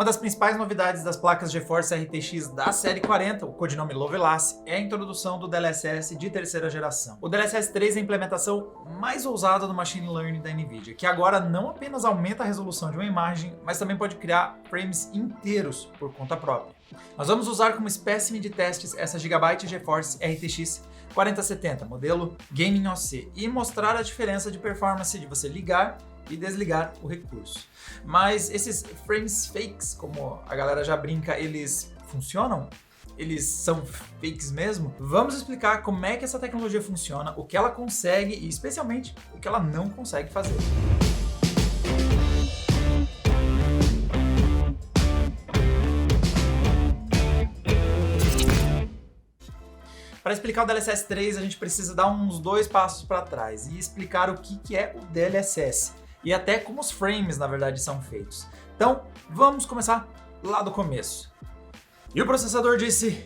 Uma das principais novidades das placas GeForce RTX da série 40, o codinome Lovelace, é a introdução do DLSS de terceira geração. O DLSS 3 é a implementação mais ousada do Machine Learning da NVIDIA, que agora não apenas aumenta a resolução de uma imagem, mas também pode criar frames inteiros por conta própria. Nós vamos usar como espécime de testes essa Gigabyte GeForce RTX 4070, modelo Gaming OC, e mostrar a diferença de performance de você ligar e desligar o recurso. Mas esses frames fakes, como a galera já brinca, eles funcionam? Eles são fakes mesmo? Vamos explicar como é que essa tecnologia funciona, o que ela consegue e especialmente o que ela não consegue fazer. Para explicar o DLSS 3, a gente precisa dar uns 2 passos para trás e explicar o que é o DLSS e até como os frames, na verdade, são feitos. Então, vamos começar lá do começo. E o processador disse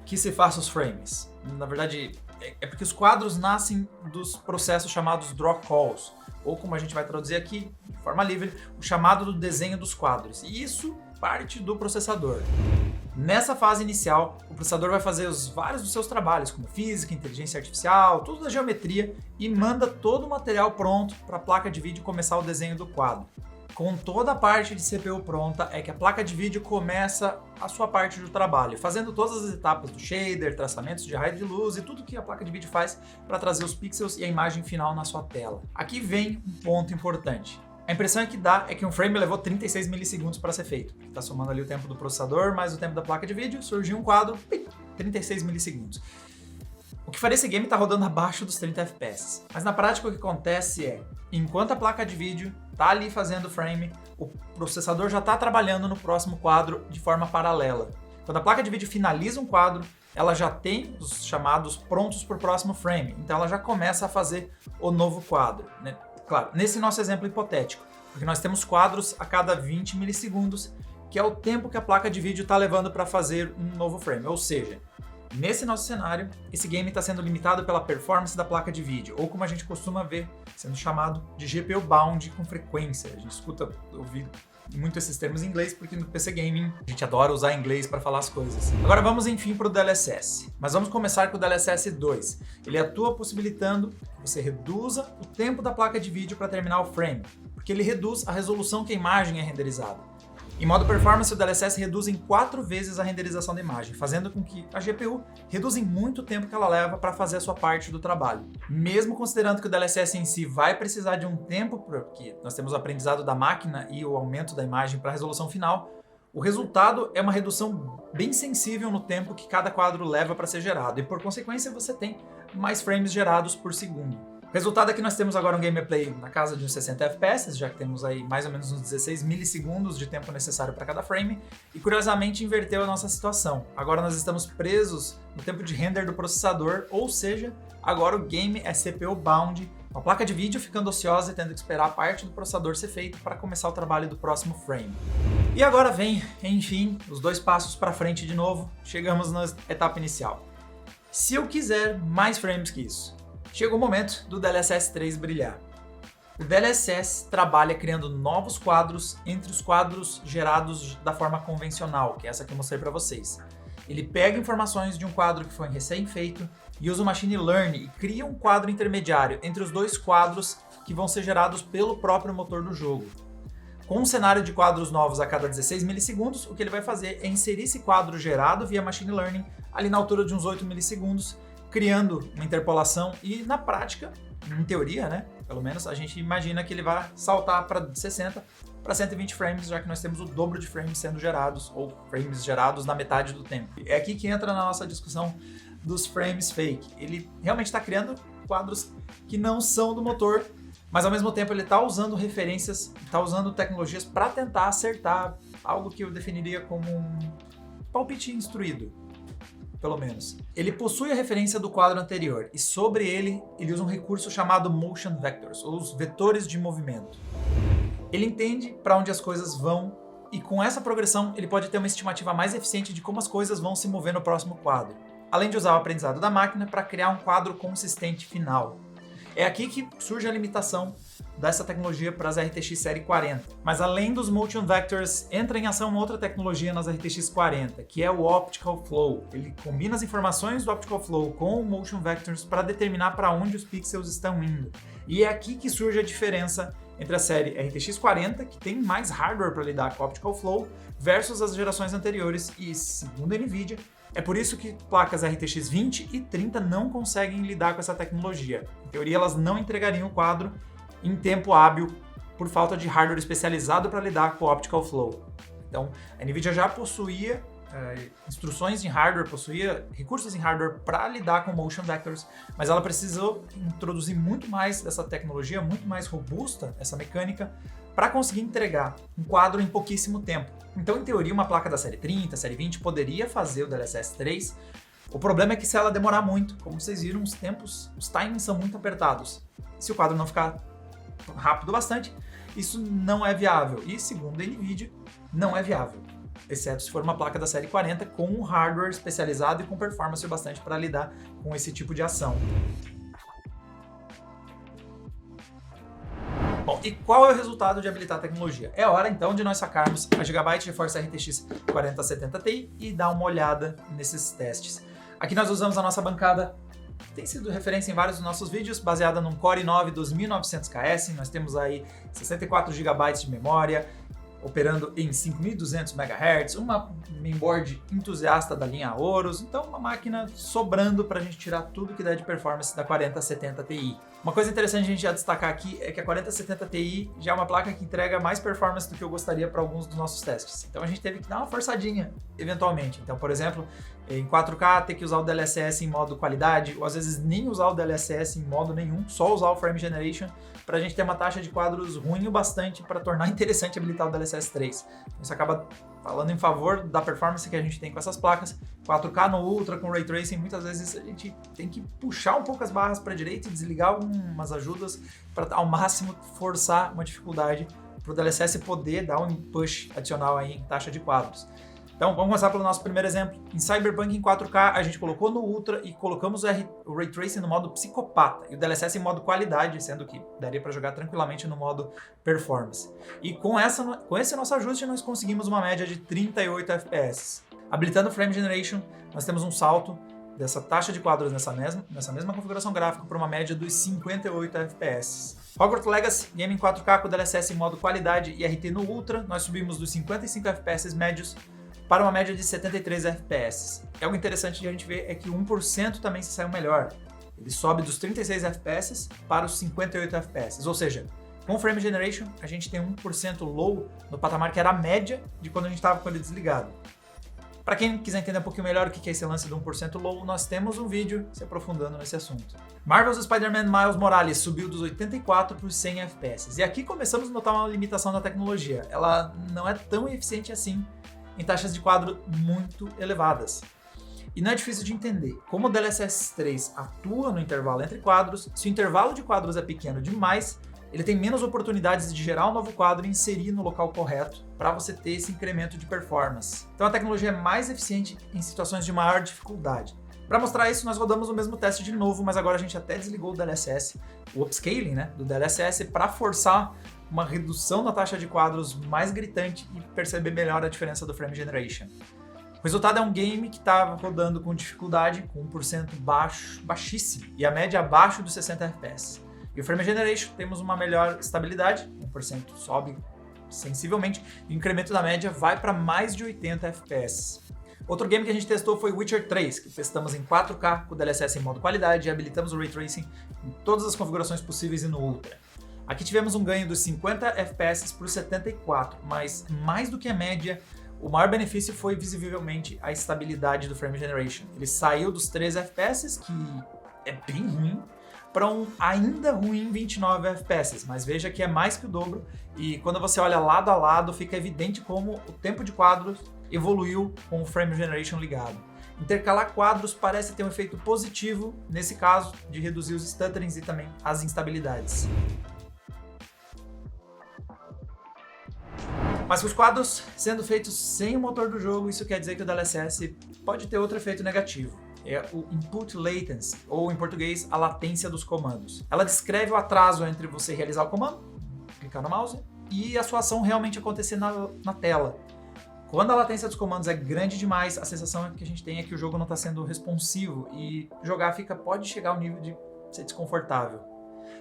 que se faça os frames. Na verdade, é porque os quadros nascem dos processos chamados draw calls, ou como a gente vai traduzir aqui, de forma livre, o chamado do desenho dos quadros. E isso parte do processador. Nessa fase inicial, o processador vai fazer vários dos seus trabalhos, como física, inteligência artificial, tudo da geometria, e manda todo o material pronto para a placa de vídeo começar o desenho do quadro. Com toda a parte de CPU pronta, é que a placa de vídeo começa a sua parte do trabalho, fazendo todas as etapas do shader, traçamentos de raio de luz e tudo que a placa de vídeo faz para trazer os pixels e a imagem final na sua tela. Aqui vem um ponto importante. A impressão que dá é que um frame levou 36 milissegundos para ser feito. Está somando ali o tempo do processador mais o tempo da placa de vídeo, surgiu um quadro, 36 milissegundos. O que faria esse game estar rodando abaixo dos 30 FPS. Mas na prática o que acontece é, enquanto a placa de vídeo está ali fazendo o frame, o processador já está trabalhando no próximo quadro de forma paralela. Quando a placa de vídeo finaliza um quadro, ela já tem os chamados prontos para o próximo frame, então ela já começa a fazer o novo quadro, né? Claro, nesse nosso exemplo hipotético, porque nós temos quadros a cada 20 milissegundos, que é o tempo que a placa de vídeo está levando para fazer um novo frame. Ou seja, nesse nosso cenário, esse game está sendo limitado pela performance da placa de vídeo, ou como a gente costuma ver, sendo chamado de GPU Bound com frequência. A gente escuta ouvir muito esses termos em inglês, porque no PC Gaming a gente adora usar inglês para falar as coisas. Agora vamos enfim para o DLSS, mas vamos começar com o DLSS 2. Ele atua possibilitando que você reduza o tempo da placa de vídeo para terminar o frame, porque ele reduz a resolução que a imagem é renderizada. Em modo performance, o DLSS reduz em 4 vezes a renderização da imagem, fazendo com que a GPU reduza em muito tempo que ela leva para fazer a sua parte do trabalho. Mesmo considerando que o DLSS em si vai precisar de um tempo, porque nós temos o aprendizado da máquina e o aumento da imagem para a resolução final, o resultado é uma redução bem sensível no tempo que cada quadro leva para ser gerado, e por consequência você tem mais frames gerados por segundo. O resultado é que nós temos agora um gameplay na casa de uns 60 FPS, já que temos aí mais ou menos uns 16 milissegundos de tempo necessário para cada frame, e curiosamente inverteu a nossa situação. Agora nós estamos presos no tempo de render do processador, ou seja, agora o game é CPU bound, com a placa de vídeo ficando ociosa e tendo que esperar a parte do processador ser feita para começar o trabalho do próximo frame. E agora vem, enfim, os 2 passos para frente de novo, chegamos na etapa inicial. Se eu quiser mais frames que isso, chegou o momento do DLSS 3 brilhar. O DLSS trabalha criando novos quadros entre os quadros gerados da forma convencional, que é essa que eu mostrei para vocês. Ele pega informações de um quadro que foi recém-feito e usa o Machine Learning e cria um quadro intermediário entre os 2 quadros que vão ser gerados pelo próprio motor do jogo. Com um cenário de quadros novos a cada 16 milissegundos, o que ele vai fazer é inserir esse quadro gerado via Machine Learning ali na altura de uns 8 milissegundos, criando uma interpolação e, na prática, em teoria, né, pelo menos, a gente imagina que ele vai saltar para 60 para 120 frames, já que nós temos o dobro de frames sendo gerados, ou frames gerados na metade do tempo. É aqui que entra na nossa discussão dos frames fake. Ele realmente está criando quadros que não são do motor, mas ao mesmo tempo ele está usando referências, está usando tecnologias para tentar acertar algo que eu definiria como um palpite instruído. Pelo menos. Ele possui a referência do quadro anterior e sobre ele usa um recurso chamado Motion Vectors, ou os vetores de movimento. Ele entende para onde as coisas vão e com essa progressão ele pode ter uma estimativa mais eficiente de como as coisas vão se mover no próximo quadro, além de usar o aprendizado da máquina para criar um quadro consistente final. É aqui que surge a limitação dessa tecnologia para as RTX série 40. Mas além dos Motion Vectors, entra em ação uma outra tecnologia nas RTX 40, que é o Optical Flow. Ele combina as informações do Optical Flow com o Motion Vectors para determinar para onde os pixels estão indo. E é aqui que surge a diferença entre a série RTX 40, que tem mais hardware para lidar com o Optical Flow, versus as gerações anteriores e, segundo a NVIDIA, é por isso que placas RTX 20 e 30 não conseguem lidar com essa tecnologia. Em teoria, elas não entregariam o quadro em tempo hábil por falta de hardware especializado para lidar com o Optical Flow. Então, a NVIDIA já possuía instruções em hardware, possuía recursos em hardware para lidar com Motion Vectors, mas ela precisou introduzir muito mais dessa tecnologia, muito mais robusta, essa mecânica, para conseguir entregar um quadro em pouquíssimo tempo. Então, em teoria, uma placa da série 30, série 20 poderia fazer o DLSS 3. O problema é que se ela demorar muito, como vocês viram, os timings são muito apertados. Se o quadro não ficar rápido bastante, isso não é viável. E segundo a NVIDIA, não é viável. Exceto se for uma placa da série 40 com um hardware especializado e com performance bastante para lidar com esse tipo de ação. Bom, e qual é o resultado de habilitar a tecnologia? É hora então de nós sacarmos a Gigabyte GeForce RTX 4070 Ti e dar uma olhada nesses testes. Aqui nós usamos a nossa bancada, tem sido referência em vários dos nossos vídeos, baseada num Core i9 2900KS, nós temos aí 64 GB de memória, operando em 5.200 MHz, uma mainboard entusiasta da linha Aorus, então uma máquina sobrando para a gente tirar tudo que der de performance da 4070 Ti. Uma coisa interessante a gente já destacar aqui é que a 4070 Ti já é uma placa que entrega mais performance do que eu gostaria para alguns dos nossos testes. Então a gente teve que dar uma forçadinha, eventualmente. Então, por exemplo, em 4K ter que usar o DLSS em modo qualidade, ou às vezes nem usar o DLSS em modo nenhum, só usar o Frame Generation, para a gente ter uma taxa de quadros ruim o bastante para tornar interessante habilitar o DLSS 3. Isso acaba falando em favor da performance que a gente tem com essas placas. 4K no Ultra com Ray Tracing, muitas vezes a gente tem que puxar um pouco as barras para a direita e desligar algumas ajudas para ao máximo forçar uma dificuldade para o DLSS poder dar um push adicional aí em taxa de quadros. Então vamos começar pelo nosso primeiro exemplo. Em Cyberpunk em 4K a gente colocou no Ultra e colocamos o Ray Tracing no modo psicopata e o DLSS em modo qualidade, sendo que daria para jogar tranquilamente no modo performance. E com esse nosso ajuste nós conseguimos uma média de 38 FPS. Habilitando o Frame Generation, nós temos um salto dessa taxa de quadros nessa mesma configuração gráfica para uma média dos 58 FPS. Hogwarts Legacy, game em 4K com DLSS em modo qualidade e RT no Ultra, nós subimos dos 55 FPS médios para uma média de 73 FPS. Algo interessante de a gente ver é que o 1% também se saiu melhor. Ele sobe dos 36 FPS para os 58 FPS. Ou seja, com o Frame Generation, a gente tem 1% low no patamar que era a média de quando a gente estava com ele desligado. Para quem quiser entender um pouquinho melhor o que é esse lance do 1% low, nós temos um vídeo se aprofundando nesse assunto. Marvel's Spider-Man Miles Morales subiu dos 84 para os 100 FPS. E aqui começamos a notar uma limitação da tecnologia. Ela não é tão eficiente assim em taxas de quadro muito elevadas. E não é difícil de entender. Como o DLSS 3 atua no intervalo entre quadros, se o intervalo de quadros é pequeno demais, ele tem menos oportunidades de gerar um novo quadro e inserir no local correto para você ter esse incremento de performance. Então a tecnologia é mais eficiente em situações de maior dificuldade. Para mostrar isso, nós rodamos o mesmo teste de novo, mas agora a gente até desligou o DLSS, o upscaling, do DLSS, para forçar uma redução na taxa de quadros mais gritante e perceber melhor a diferença do Frame Generation. O resultado é um game que estava rodando com dificuldade, com 1% baixíssimo, e a média abaixo dos 60 FPS. E o Frame Generation temos uma melhor estabilidade, 1% sobe sensivelmente, e o incremento da média vai para mais de 80 FPS. Outro game que a gente testou foi Witcher 3, que testamos em 4K com o DLSS em modo qualidade e habilitamos o Ray Tracing em todas as configurações possíveis e no Ultra. Aqui tivemos um ganho dos 50 FPS para os 74, mas mais do que a média, o maior benefício foi visivelmente a estabilidade do Frame Generation. Ele saiu dos 13 FPS, que é bem ruim, para um ainda ruim 29 FPS, mas veja que é mais que o dobro e quando você olha lado a lado fica evidente como o tempo de quadros evoluiu com o Frame Generation ligado. Intercalar quadros parece ter um efeito positivo nesse caso de reduzir os stutterings e também as instabilidades. Mas com os quadros sendo feitos sem o motor do jogo, isso quer dizer que o DLSS pode ter outro efeito negativo. é o input latency, ou em português, a latência dos comandos. Ela descreve o atraso entre você realizar o comando, clicar no mouse, e a sua ação realmente acontecer na tela. Quando a latência dos comandos é grande demais, a sensação que a gente tem é que o jogo não está sendo responsivo e jogar pode chegar ao nível de ser desconfortável.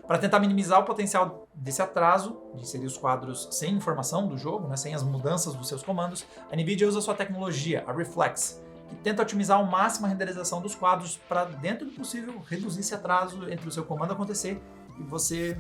Para tentar minimizar o potencial desse atraso, de inserir os quadros sem informação do jogo, né, sem as mudanças dos seus comandos, a NVIDIA usa sua tecnologia, a Reflex, que tenta otimizar ao máximo a renderização dos quadros para, dentro do possível, reduzir esse atraso entre o seu comando acontecer e você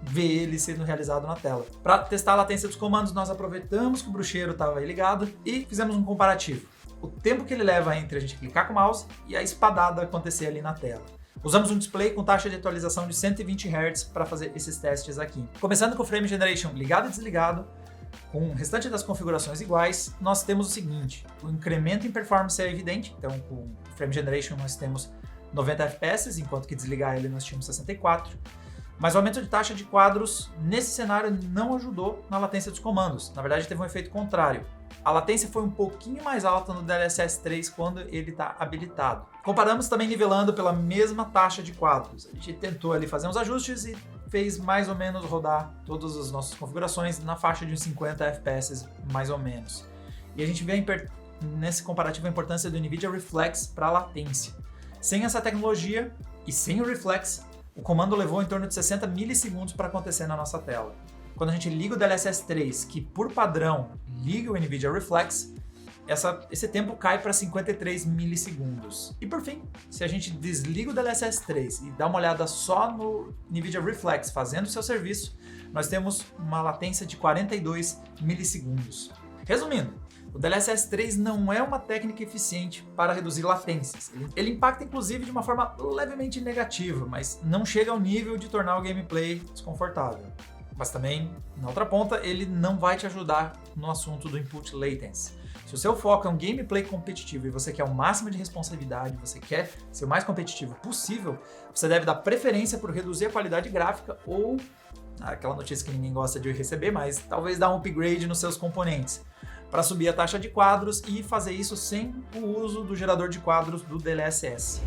ver ele sendo realizado na tela. Para testar a latência dos comandos, nós aproveitamos que o bruxeiro estava aí ligado e fizemos um comparativo. O tempo que ele leva entre a gente clicar com o mouse e a espadada acontecer ali na tela. Usamos um display com taxa de atualização de 120 Hz para fazer esses testes aqui. Começando com o Frame Generation ligado e desligado, com o restante das configurações iguais, nós temos o seguinte: o incremento em performance é evidente, então com o Frame Generation nós temos 90 FPS, enquanto que desligar ele nós tínhamos 64, mas o aumento de taxa de quadros nesse cenário não ajudou na latência dos comandos, na verdade teve um efeito contrário. A latência foi um pouquinho mais alta no DLSS 3 quando ele está habilitado. Comparamos também nivelando pela mesma taxa de quadros. A gente tentou ali fazer uns ajustes e fez mais ou menos rodar todas as nossas configurações na faixa de uns 50 FPS mais ou menos. E a gente vê nesse comparativo a importância do NVIDIA Reflex para a latência. Sem essa tecnologia e sem o Reflex, o comando levou em torno de 60 milissegundos para acontecer na nossa tela. Quando a gente liga o DLSS 3, que por padrão liga o NVIDIA Reflex, esse tempo cai para 53 milissegundos. E por fim, se a gente desliga o DLSS 3 e dá uma olhada só no NVIDIA Reflex fazendo o seu serviço, nós temos uma latência de 42 milissegundos. Resumindo, o DLSS 3 não é uma técnica eficiente para reduzir latências. Ele impacta inclusive de uma forma levemente negativa, mas não chega ao nível de tornar o gameplay desconfortável. Mas também, na outra ponta, ele não vai te ajudar no assunto do input latency. Se o seu foco é um gameplay competitivo e você quer o máximo de responsividade, você quer ser o mais competitivo possível, você deve dar preferência por reduzir a qualidade gráfica ou, aquela notícia que ninguém gosta de receber, mas talvez dar um upgrade nos seus componentes, para subir a taxa de quadros e fazer isso sem o uso do gerador de quadros do DLSS.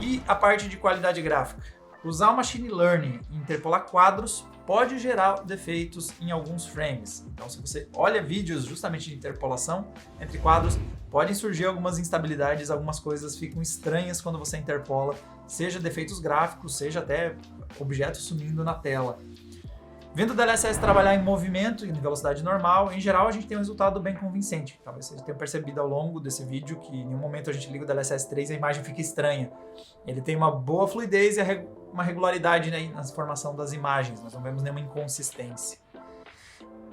E a parte de qualidade gráfica. Usar o Machine Learning e interpolar quadros pode gerar defeitos em alguns frames. Então, se você olha vídeos justamente de interpolação entre quadros, podem surgir algumas instabilidades, algumas coisas ficam estranhas quando você interpola, seja defeitos gráficos, seja até objetos sumindo na tela. Vendo o DLSS trabalhar em movimento e em velocidade normal, em geral a gente tem um resultado bem convincente. Talvez vocês tenham percebido ao longo desse vídeo que em nenhum momento a gente liga o DLSS 3 e a imagem fica estranha. Ele tem uma boa fluidez e uma regularidade, né, na formação das imagens, nós não vemos nenhuma inconsistência.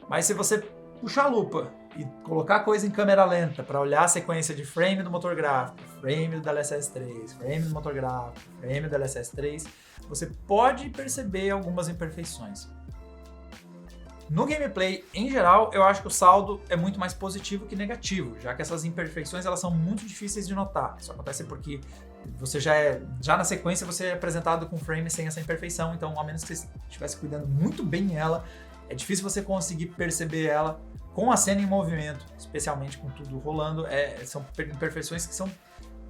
Mas se você puxar a lupa e colocar a coisa em câmera lenta para olhar a sequência de frame do motor gráfico, frame do DLSS 3, frame do motor gráfico, frame do DLSS 3, você pode perceber algumas imperfeições. No gameplay, em geral, eu acho que o saldo é muito mais positivo que negativo, já que essas imperfeições elas são muito difíceis de notar. Isso acontece porque você já na sequência você é apresentado com frame sem essa imperfeição, então a menos que você estivesse cuidando muito bem ela, é difícil você conseguir perceber ela com a cena em movimento, especialmente com tudo rolando. São imperfeições que são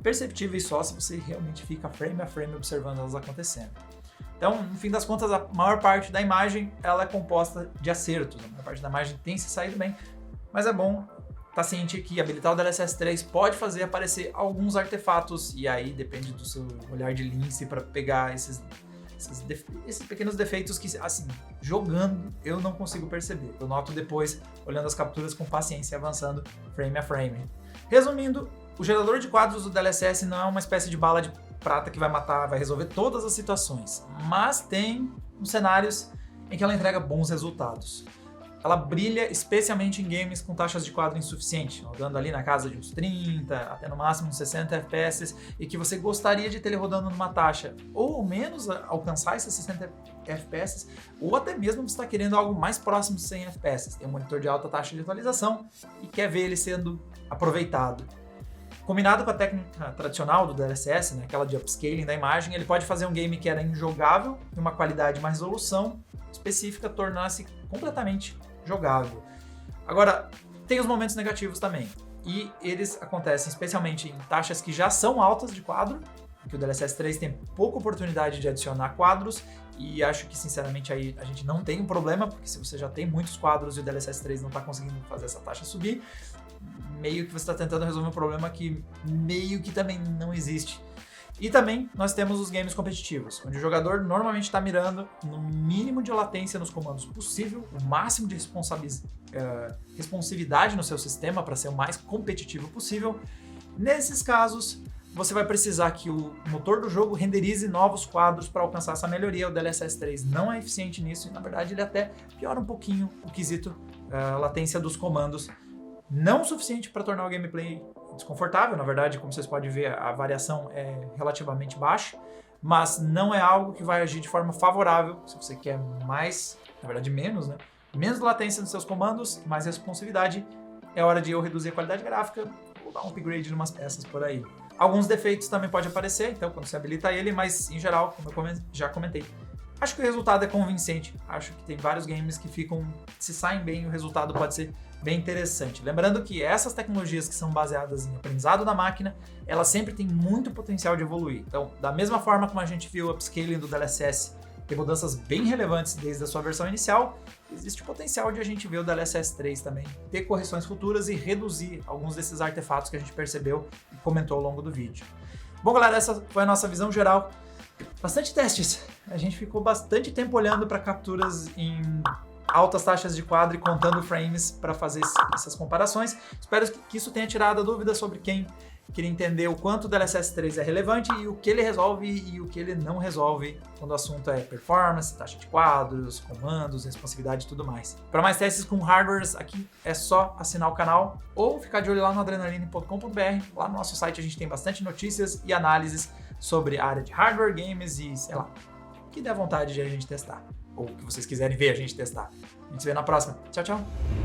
perceptíveis só se você realmente fica frame a frame observando elas acontecendo. Então, no fim das contas, a maior parte da imagem ela é composta de acertos. A maior parte da imagem tem se saído bem, mas é bom estar ciente que habilitar o DLSS 3 pode fazer aparecer alguns artefatos, e aí depende do seu olhar de lince para pegar esses pequenos defeitos que, assim, jogando eu não consigo perceber. Eu noto depois, olhando as capturas com paciência e avançando frame a frame. Resumindo, o gerador de quadros do DLSS não é uma espécie de bala de prata que vai resolver todas as situações, mas tem uns cenários em que ela entrega bons resultados. Ela brilha especialmente em games com taxas de quadro insuficiente, rodando ali na casa de uns 30, até no máximo uns 60 FPS, e que você gostaria de ter ele rodando numa taxa ou ao menos alcançar esses 60 FPS, ou até mesmo você está querendo algo mais próximo de 100 FPS. Tem um monitor de alta taxa de atualização e quer ver ele sendo aproveitado. Combinado com a técnica tradicional do DLSS, né, aquela de upscaling da imagem, ele pode fazer um game que era injogável, em uma qualidade e uma resolução específica, tornar-se completamente jogável. Agora, tem os momentos negativos também. e eles acontecem especialmente em taxas que já são altas de quadro, porque o DLSS 3 tem pouca oportunidade de adicionar quadros, e acho que, sinceramente, aí a gente não tem um problema, porque se você já tem muitos quadros e o DLSS 3 não está conseguindo fazer essa taxa subir, meio que você está tentando resolver um problema que meio que também não existe. E também nós temos os games competitivos, onde o jogador normalmente está mirando no mínimo de latência nos comandos possível, o máximo de responsividade no seu sistema para ser o mais competitivo possível. Nesses casos, você vai precisar que o motor do jogo renderize novos quadros para alcançar essa melhoria. O DLSS 3 não é eficiente nisso e, na verdade, ele até piora um pouquinho o quesito latência dos comandos, não o suficiente para tornar o gameplay desconfortável. Na verdade, como vocês podem ver, a variação é relativamente baixa, mas não é algo que vai agir de forma favorável se você quer mais, na verdade menos, né? Menos latência nos seus comandos, mais responsividade. É hora de eu reduzir a qualidade gráfica ou dar um upgrade em umas peças por aí. Alguns defeitos também podem aparecer, então, quando você habilita ele, mas em geral, como eu já comentei, acho que o resultado é convincente. Acho que tem vários games que se saem bem, o resultado pode ser bem interessante. Lembrando que essas tecnologias que são baseadas em aprendizado da máquina, elas sempre têm muito potencial de evoluir. Então, da mesma forma como a gente viu o upscaling do DLSS ter mudanças bem relevantes desde a sua versão inicial, existe o potencial de a gente ver o DLSS 3 também ter correções futuras e reduzir alguns desses artefatos que a gente percebeu e comentou ao longo do vídeo. Bom, galera, essa foi a nossa visão geral. Bastante testes. A gente ficou bastante tempo olhando para capturas em altas taxas de quadro e contando frames para fazer essas comparações. Espero que isso tenha tirado a dúvida sobre quem queria entender o quanto o DLSS 3 é relevante e o que ele resolve e o que ele não resolve quando o assunto é performance, taxa de quadros, comandos, responsividade e tudo mais. Para mais testes com hardwares, aqui é só assinar o canal ou ficar de olho lá no adrenaline.com.br. Lá no nosso site a gente tem bastante notícias e análises sobre a área de hardware, games e, sei lá, o que der vontade de a gente testar. Ou o que vocês quiserem ver a gente testar. A gente se vê na próxima. Tchau, tchau!